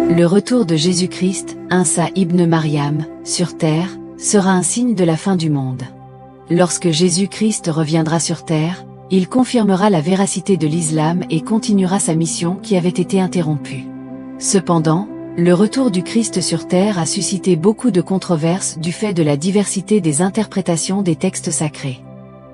Le retour de Jésus-Christ, Insa ibn Maryam, sur terre, sera un signe de la fin du monde. Lorsque Jésus-Christ reviendra sur terre, il confirmera la véracité de l'islam et continuera sa mission qui avait été interrompue. Cependant, le retour du Christ sur terre a suscité beaucoup de controverses du fait de la diversité des interprétations des textes sacrés.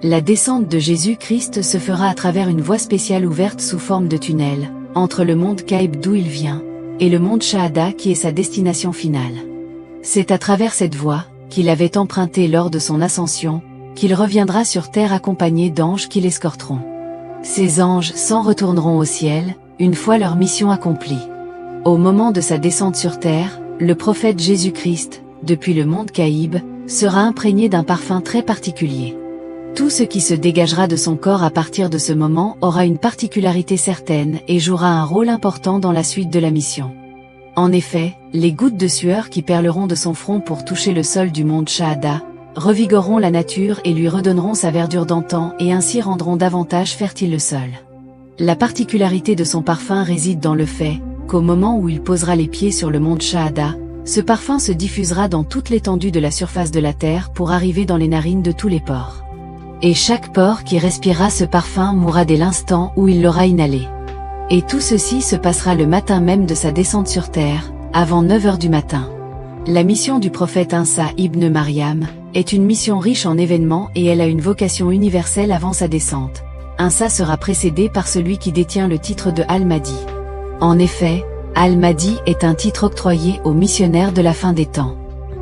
La descente de Jésus-Christ se fera à travers une voie spéciale ouverte sous forme de tunnel, entre le monde Kaïb d'où il vient, et le monde Shahada qui est sa destination finale. C'est à travers cette voie, qu'il avait empruntée lors de son ascension, qu'il reviendra sur terre accompagné d'anges qui l'escorteront. Ces anges s'en retourneront au ciel, une fois leur mission accomplie. Au moment de sa descente sur terre, le prophète Jésus-Christ, depuis le monde Kaïb, sera imprégné d'un parfum très particulier. Tout ce qui se dégagera de son corps à partir de ce moment aura une particularité certaine et jouera un rôle important dans la suite de la mission. En effet, les gouttes de sueur qui perleront de son front pour toucher le sol du monde Shahada, revigoreront la nature et lui redonneront sa verdure d'antan et ainsi rendront davantage fertile le sol. La particularité de son parfum réside dans le fait qu'au moment où il posera les pieds sur le monde Shahada, ce parfum se diffusera dans toute l'étendue de la surface de la terre pour arriver dans les narines de tous les porcs. Et chaque porc qui respirera ce parfum mourra dès l'instant où il l'aura inhalé. Et tout ceci se passera le matin même de sa descente sur terre, avant 9 heures du matin. La mission du prophète Insa ibn Maryam est une mission riche en événements et elle a une vocation universelle avant sa descente. Insa sera précédé par celui qui détient le titre de Al-Mahdi. En effet, Al-Mahdi est un titre octroyé aux missionnaires de la fin des temps.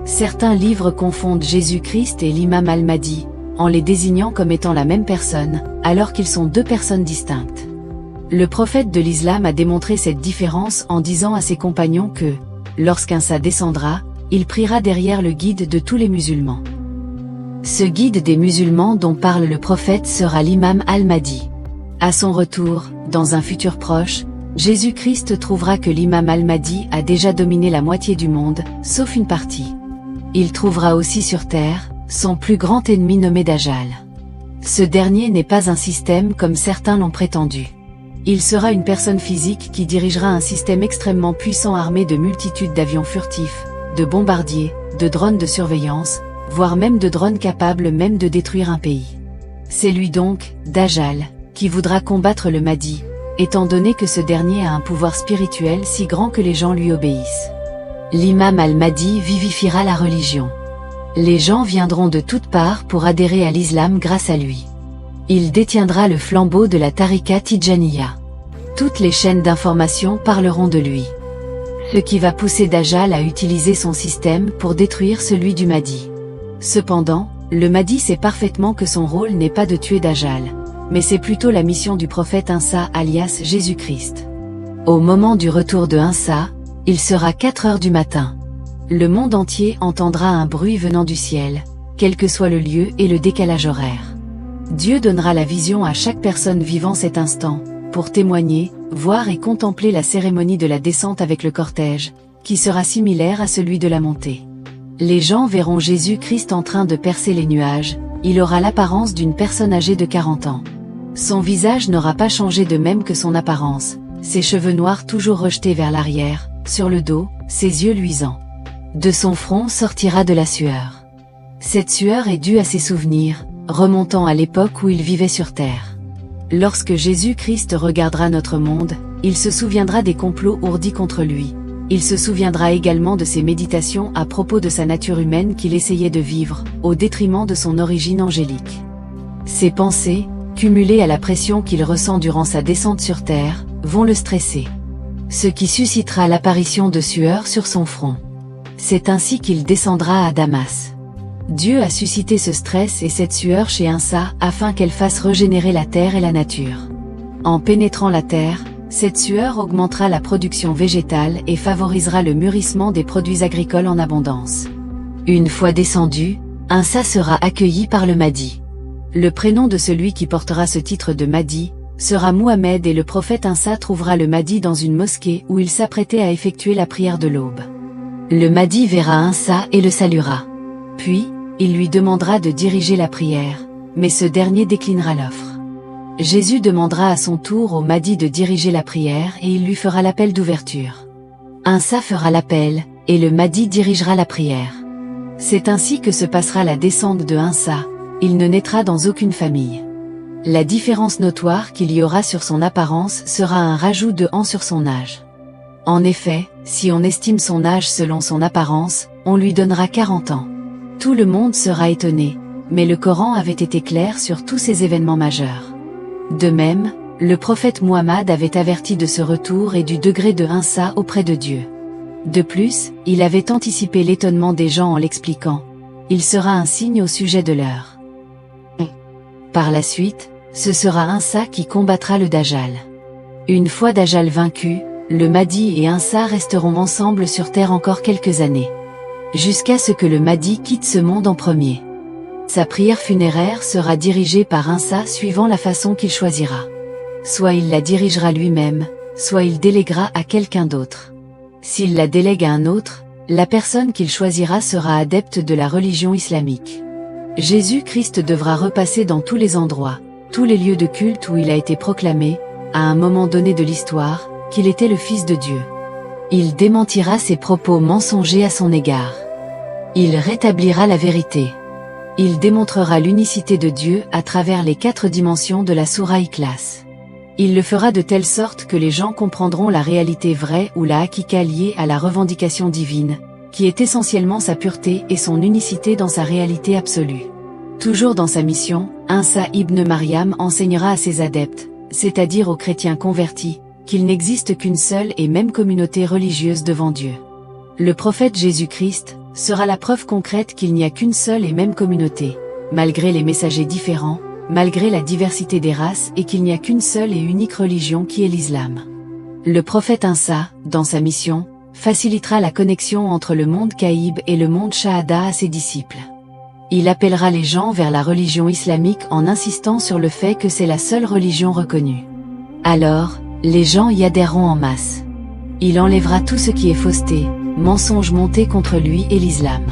Certains livres confondent Jésus-Christ et l'imam Al-Mahdi, en les désignant comme étant la même personne, alors qu'ils sont deux personnes distinctes. Le prophète de l'islam a démontré cette différence en disant à ses compagnons que, lorsqu'Insa descendra, il priera derrière le guide de tous les musulmans. Ce guide des musulmans dont parle le prophète sera l'imam Al-Mahdi. À son retour, dans un futur proche, Jésus-Christ trouvera que l'imam Al-Mahdi a déjà dominé la moitié du monde, sauf une partie. Il trouvera aussi sur terre, son plus grand ennemi nommé Dajjal. Ce dernier n'est pas un système comme certains l'ont prétendu. Il sera une personne physique qui dirigera un système extrêmement puissant armé de multitudes d'avions furtifs, de bombardiers, de drones de surveillance, voire même de drones capables même de détruire un pays. C'est lui donc, Dajjal, qui voudra combattre le Mahdi, étant donné que ce dernier a un pouvoir spirituel si grand que les gens lui obéissent. L'imam Al-Mahdi vivifiera la religion. Les gens viendront de toutes parts pour adhérer à l'islam grâce à lui. Il détiendra le flambeau de la Tariqa Tidjaniya. Toutes les chaînes d'information parleront de lui. Ce qui va pousser Dajjal à utiliser son système pour détruire celui du Mahdi. Cependant, le Mahdi sait parfaitement que son rôle n'est pas de tuer Dajjal, mais c'est plutôt la mission du prophète Insa alias Jésus-Christ. Au moment du retour de Insa, il sera 4 heures du matin. Le monde entier entendra un bruit venant du ciel, quel que soit le lieu et le décalage horaire. Dieu donnera la vision à chaque personne vivant cet instant, pour témoigner, voir et contempler la cérémonie de la descente avec le cortège, qui sera similaire à celui de la montée. Les gens verront Jésus-Christ en train de percer les nuages, il aura l'apparence d'une personne âgée de 40 ans. Son visage n'aura pas changé de même que son apparence, ses cheveux noirs toujours rejetés vers l'arrière, sur le dos, ses yeux luisants. De son front sortira de la sueur. Cette sueur est due à ses souvenirs, remontant à l'époque où il vivait sur terre. Lorsque Jésus-Christ regardera notre monde, il se souviendra des complots ourdis contre lui. Il se souviendra également de ses méditations à propos de sa nature humaine qu'il essayait de vivre, au détriment de son origine angélique. Ces pensées, cumulées à la pression qu'il ressent durant sa descente sur terre, vont le stresser. Ce qui suscitera l'apparition de sueur sur son front. C'est ainsi qu'il descendra à Damas. Dieu a suscité ce stress et cette sueur chez Insa afin qu'elle fasse régénérer la terre et la nature. En pénétrant la terre, cette sueur augmentera la production végétale et favorisera le mûrissement des produits agricoles en abondance. Une fois descendu, Insa sera accueilli par le Mahdi. Le prénom de celui qui portera ce titre de Mahdi sera Mohamed et le prophète Insa trouvera le Mahdi dans une mosquée où il s'apprêtait à effectuer la prière de l'aube. Le Mahdi verra Insa et le saluera. Puis, il lui demandera de diriger la prière, mais ce dernier déclinera l'offre. Jésus demandera à son tour au Mahdi de diriger la prière et il lui fera l'appel d'ouverture. Insa fera l'appel, et le Mahdi dirigera la prière. C'est ainsi que se passera la descente de Insa, il ne naîtra dans aucune famille. La différence notoire qu'il y aura sur son apparence sera un rajout de ans sur son âge. En effet, si on estime son âge selon son apparence, on lui donnera 40 ans. Tout le monde sera étonné, mais le Coran avait été clair sur tous ces événements majeurs. De même, le prophète Muhammad avait averti de ce retour et du degré de Insa auprès de Dieu. De plus, il avait anticipé l'étonnement des gens en l'expliquant. Il sera un signe au sujet de l'heure. Par la suite, ce sera Insa qui combattra le Dajjal. Une fois Dajjal vaincu, le Mahdi et Insa resteront ensemble sur terre encore quelques années. Jusqu'à ce que le Mahdi quitte ce monde en premier. Sa prière funéraire sera dirigée par Insa suivant la façon qu'il choisira. Soit il la dirigera lui-même, soit il déléguera à quelqu'un d'autre. S'il la délègue à un autre, la personne qu'il choisira sera adepte de la religion islamique. Jésus-Christ devra repasser dans tous les endroits, tous les lieux de culte où il a été proclamé, à un moment donné de l'histoire, qu'il était le Fils de Dieu. Il démentira ses propos mensongers à son égard. Il rétablira la vérité. Il démontrera l'unicité de Dieu à travers les 4 dimensions de la Sourate Ikhlas. Il le fera de telle sorte que les gens comprendront la réalité vraie ou la hakika liée à la revendication divine, qui est essentiellement sa pureté et son unicité dans sa réalité absolue. Toujours dans sa mission, Insa ibn Maryam enseignera à ses adeptes, c'est-à-dire aux chrétiens convertis, qu'il n'existe qu'une seule et même communauté religieuse devant Dieu. Le prophète Jésus-Christ sera la preuve concrète qu'il n'y a qu'une seule et même communauté, malgré les messagers différents, malgré la diversité des races et qu'il n'y a qu'une seule et unique religion qui est l'islam. Le prophète Insa, dans sa mission, facilitera la connexion entre le monde Kaïb et le monde Shahada à ses disciples. Il appellera les gens vers la religion islamique en insistant sur le fait que c'est la seule religion reconnue. Alors, les gens y adhéreront en masse. Il enlèvera tout ce qui est fausseté, mensonge monté contre lui et l'islam.